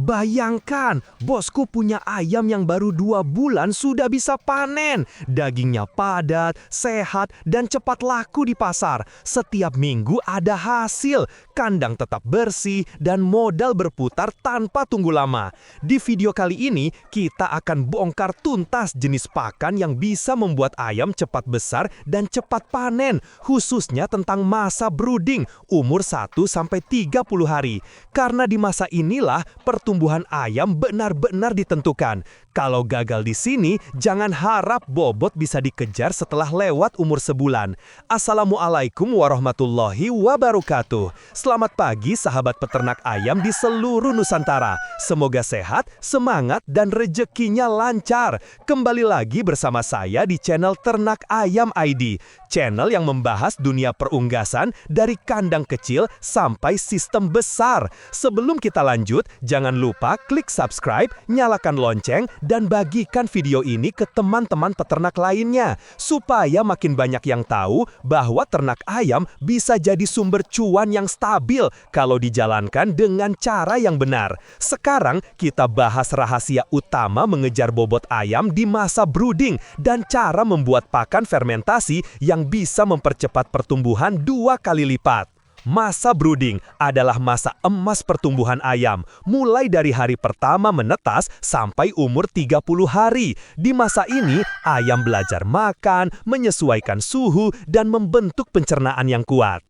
Bayangkan, bosku punya ayam yang baru 2 bulan sudah bisa panen. Dagingnya padat, sehat, dan cepat laku di pasar. Setiap minggu ada hasil, kandang tetap bersih, dan modal berputar tanpa tunggu lama. Di video kali ini, kita akan bongkar tuntas jenis pakan yang bisa membuat ayam cepat besar dan cepat panen, khususnya tentang masa brooding, umur 1-30 hari. Karena di masa inilah pertumbuhan ayam benar-benar ditentukan. Kalau gagal di sini, jangan harap bobot bisa dikejar setelah lewat umur sebulan. Assalamualaikum warahmatullahi wabarakatuh. Selamat pagi sahabat peternak ayam di seluruh Nusantara. Semoga sehat, semangat, dan rezekinya lancar. Kembali lagi bersama saya di channel Ternak Ayam ID. Channel yang membahas dunia perunggasan dari kandang kecil sampai sistem besar. Sebelum kita lanjut, jangan lupa klik subscribe, nyalakan lonceng, dan bagikan video ini ke teman-teman peternak lainnya, supaya makin banyak yang tahu bahwa ternak ayam bisa jadi sumber cuan yang stabil kalau dijalankan dengan cara yang benar. Sekarang kita bahas rahasia utama mengejar bobot ayam di masa brooding dan cara membuat pakan fermentasi yang bisa mempercepat pertumbuhan 2 kali lipat. Masa brooding adalah masa emas pertumbuhan ayam, mulai dari hari pertama menetas sampai umur 30 hari. Di masa ini, ayam belajar makan, menyesuaikan suhu, dan membentuk pencernaan yang kuat.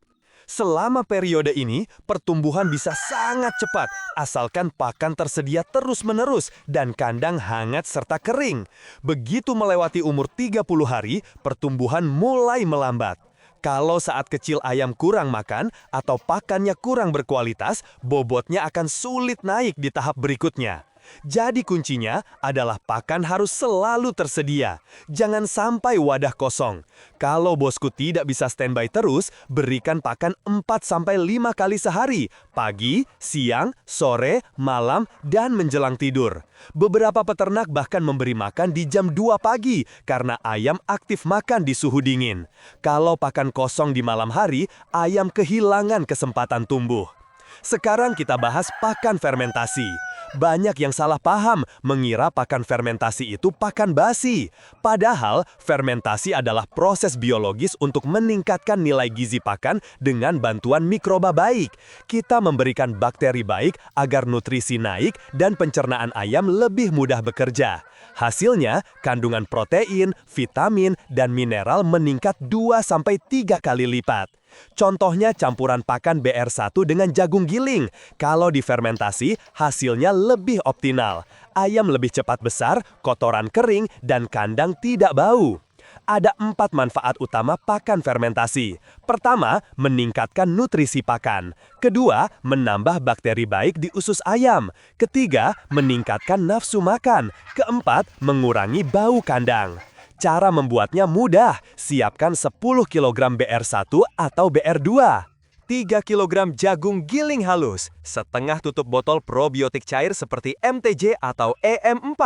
Selama periode ini, pertumbuhan bisa sangat cepat, asalkan pakan tersedia terus-menerus dan kandang hangat serta kering. Begitu melewati umur 30 hari, pertumbuhan mulai melambat. Kalau saat kecil ayam kurang makan atau pakannya kurang berkualitas, bobotnya akan sulit naik di tahap berikutnya. Jadi kuncinya adalah pakan harus selalu tersedia. Jangan sampai wadah kosong. Kalau bosku tidak bisa standby terus, berikan pakan 4-5 kali sehari, pagi, siang, sore, malam, dan menjelang tidur. Beberapa peternak bahkan memberi makan di jam 2 pagi karena ayam aktif makan di suhu dingin. Kalau pakan kosong di malam hari, ayam kehilangan kesempatan tumbuh. Sekarang kita bahas pakan fermentasi. Banyak yang salah paham mengira pakan fermentasi itu pakan basi. Padahal, fermentasi adalah proses biologis untuk meningkatkan nilai gizi pakan dengan bantuan mikroba baik. Kita memberikan bakteri baik agar nutrisi naik dan pencernaan ayam lebih mudah bekerja. Hasilnya, kandungan protein, vitamin, dan mineral meningkat 2-3 kali lipat. Contohnya campuran pakan BR1 dengan jagung giling. Kalau difermentasi, hasilnya lebih optimal. Ayam lebih cepat besar, kotoran kering, dan kandang tidak bau. Ada 4 manfaat utama pakan fermentasi. Pertama, meningkatkan nutrisi pakan. Kedua, menambah bakteri baik di usus ayam. Ketiga, meningkatkan nafsu makan. Keempat, mengurangi bau kandang. Cara membuatnya mudah. Siapkan 10 kg BR1 atau BR2. 3 kg jagung giling halus. Setengah tutup botol probiotik cair seperti MTJ atau EM4.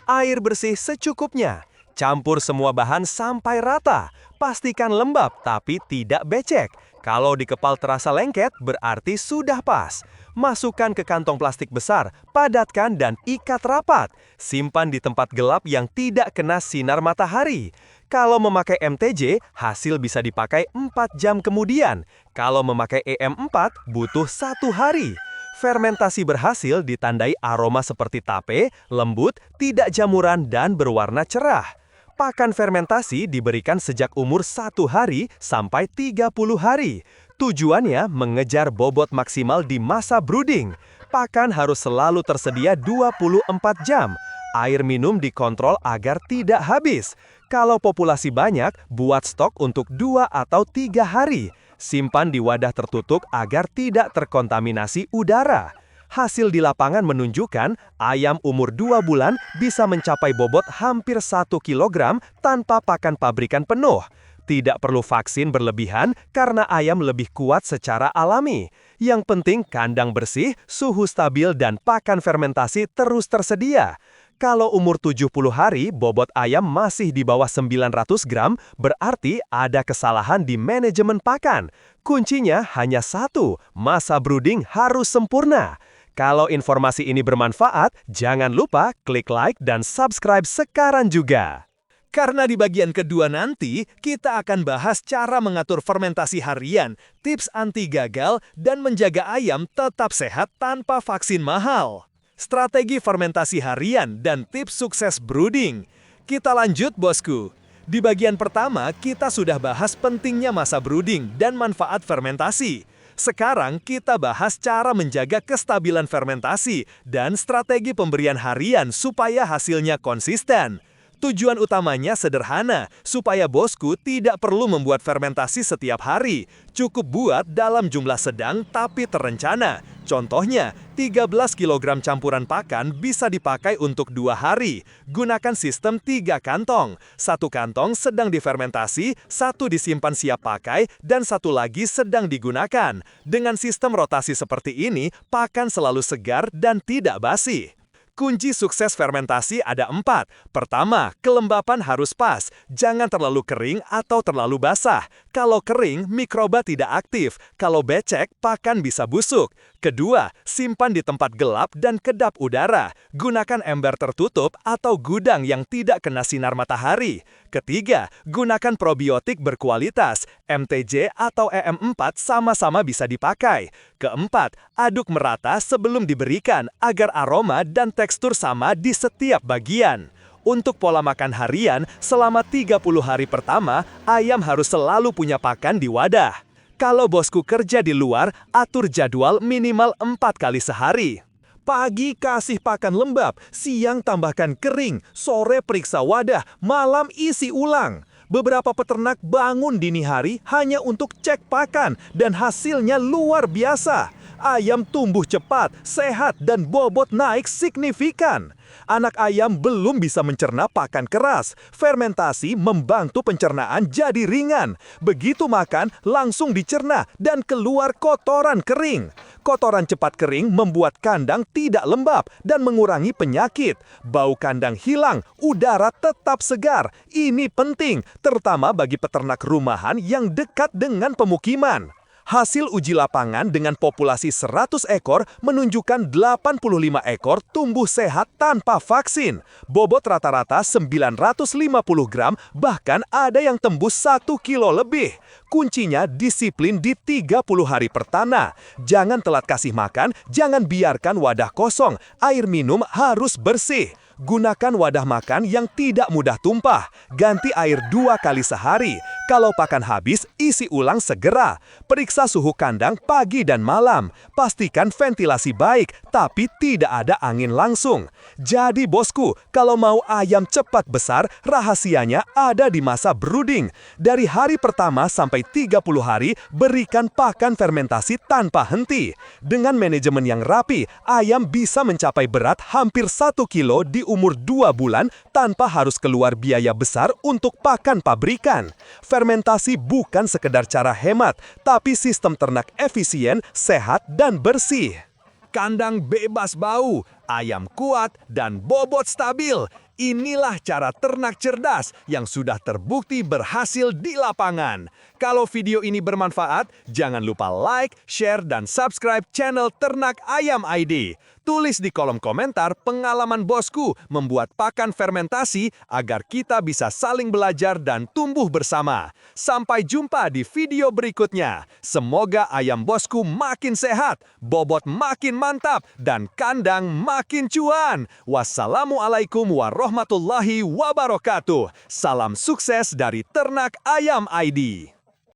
Air bersih secukupnya. Campur semua bahan sampai rata. Pastikan lembab tapi tidak becek. Kalau di kepal terasa lengket, berarti sudah pas. Masukkan ke kantong plastik besar, padatkan dan ikat rapat. Simpan di tempat gelap yang tidak kena sinar matahari. Kalau memakai MTJ, hasil bisa dipakai 4 jam kemudian. Kalau memakai EM4, butuh 1 hari. Fermentasi berhasil ditandai aroma seperti tape, lembut, tidak jamuran, dan berwarna cerah. Pakan fermentasi diberikan sejak umur 1 hari sampai 30 hari. Tujuannya mengejar bobot maksimal di masa brooding. Pakan harus selalu tersedia 24 jam. Air minum dikontrol agar tidak habis. Kalau populasi banyak, buat stok untuk 2 atau 3 hari. Simpan di wadah tertutup agar tidak terkontaminasi udara. Hasil di lapangan menunjukkan ayam umur 2 bulan bisa mencapai bobot hampir 1 kg tanpa pakan pabrikan penuh. Tidak perlu vaksin berlebihan karena ayam lebih kuat secara alami. Yang penting kandang bersih, suhu stabil, dan pakan fermentasi terus tersedia. Kalau umur 70 hari, bobot ayam masih di bawah 900 gram, berarti ada kesalahan di manajemen pakan. Kuncinya hanya satu, masa brooding harus sempurna. Kalau informasi ini bermanfaat, jangan lupa klik like dan subscribe sekarang juga. Karena di bagian kedua nanti, kita akan bahas cara mengatur fermentasi harian, tips anti gagal, dan menjaga ayam tetap sehat tanpa vaksin mahal. Strategi fermentasi harian dan tips sukses brooding. Kita lanjut, bosku. Di bagian pertama, kita sudah bahas pentingnya masa brooding dan manfaat fermentasi. Sekarang kita bahas cara menjaga kestabilan fermentasi dan strategi pemberian harian supaya hasilnya konsisten. Tujuan utamanya sederhana, supaya bosku tidak perlu membuat fermentasi setiap hari. Cukup buat dalam jumlah sedang tapi terencana. Contohnya, 13 kg campuran pakan bisa dipakai untuk 2 hari. Gunakan sistem 3 kantong. 1 kantong sedang difermentasi, 1 disimpan siap pakai, dan 1 lagi sedang digunakan. Dengan sistem rotasi seperti ini, pakan selalu segar dan tidak basi. Kunci sukses fermentasi ada 4. Pertama, kelembapan harus pas. Jangan terlalu kering atau terlalu basah. Kalau kering, mikroba tidak aktif. Kalau becek, pakan bisa busuk. Kedua, simpan di tempat gelap dan kedap udara. Gunakan ember tertutup atau gudang yang tidak kena sinar matahari. Ketiga, gunakan probiotik berkualitas. MTJ atau EM4 sama-sama bisa dipakai. Keempat, aduk merata sebelum diberikan agar aroma dan tekstur sama di setiap bagian. Untuk pola makan harian, selama 30 hari pertama, ayam harus selalu punya pakan di wadah. Kalau bosku kerja di luar, atur jadwal minimal 4 kali sehari. Pagi kasih pakan lembab, siang tambahkan kering, sore periksa wadah, malam isi ulang. Beberapa peternak bangun dini hari hanya untuk cek pakan dan hasilnya luar biasa. Ayam tumbuh cepat, sehat, dan bobot naik signifikan. Anak ayam belum bisa mencerna pakan keras. Fermentasi membantu pencernaan jadi ringan. Begitu makan, langsung dicerna dan keluar kotoran kering. Kotoran cepat kering membuat kandang tidak lembab dan mengurangi penyakit. Bau kandang hilang, udara tetap segar. Ini penting, terutama bagi peternak rumahan yang dekat dengan pemukiman. Hasil uji lapangan dengan populasi 100 ekor menunjukkan 85 ekor tumbuh sehat tanpa vaksin. Bobot rata-rata 950 gram, bahkan ada yang tembus 1 kilo lebih. Kuncinya disiplin di 30 hari pertama. Jangan telat kasih makan, jangan biarkan wadah kosong. Air minum harus bersih. Gunakan wadah makan yang tidak mudah tumpah. Ganti air 2 kali sehari. Kalau pakan habis, isi ulang segera. Periksa suhu kandang pagi dan malam. Pastikan ventilasi baik, tapi tidak ada angin langsung. Jadi bosku, kalau mau ayam cepat besar, rahasianya ada di masa brooding. Dari hari pertama sampai 30 hari, berikan pakan fermentasi tanpa henti. Dengan manajemen yang rapi, ayam bisa mencapai berat hampir 1 kilo di umur 2 bulan tanpa harus keluar biaya besar untuk pakan pabrikan. Fermentasi bukan sekedar cara hemat, tapi sistem ternak efisien, sehat, dan bersih. Kandang bebas bau, ayam kuat, dan bobot stabil. Inilah cara ternak cerdas yang sudah terbukti berhasil di lapangan. Kalau video ini bermanfaat, jangan lupa like, share, dan subscribe channel Ternak Ayam ID. Tulis di kolom komentar pengalaman bosku membuat pakan fermentasi agar kita bisa saling belajar dan tumbuh bersama. Sampai jumpa di video berikutnya. Semoga ayam bosku makin sehat, bobot makin mantap, dan kandang makin cuan. Wassalamualaikum warahmatullahi wabarakatuh. Salam sukses dari Ternak Ayam ID.